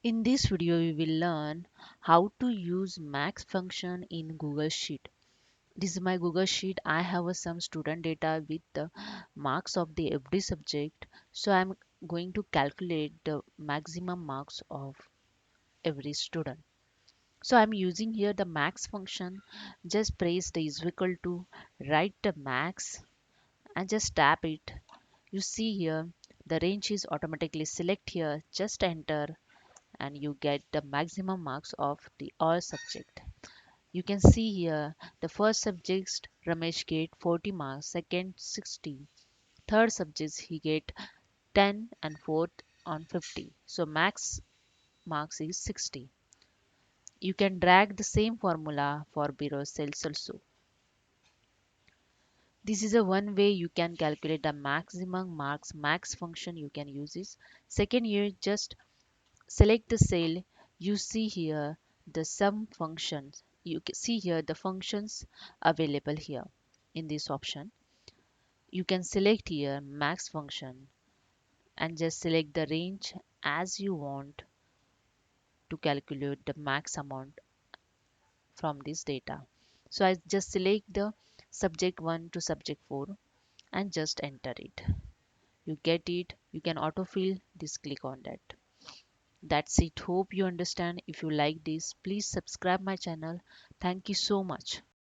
In this video, we will learn how to use max function in Google Sheet. This is my Google Sheet. I have some student data with the marks of the every subject. So I'm going to calculate the maximum marks of every student. So I'm using here the max function. Just press the is equal to, write the max and just tap it. You see here the range is automatically select here. Just enter and you get the maximum marks of the all subject. You can see here the first subject Ramesh get 40 marks, second 60, third subject he get 10 and fourth on 50. So max marks is 60. You can drag the same formula for below cells also. This is a one way you can calculate the maximum marks. Max function you can use this. Second, you just select the cell. You see here the sum functions. You see here the functions available here in this option. You can select here max function and just select the range as you want to calculate the max amount from this data. So I just select the subject 1 to subject 4 and just enter it. You get it. You can autofill this, click on that. That's it. Hope you understand. If you like this, please subscribe my channel. Thank you so much.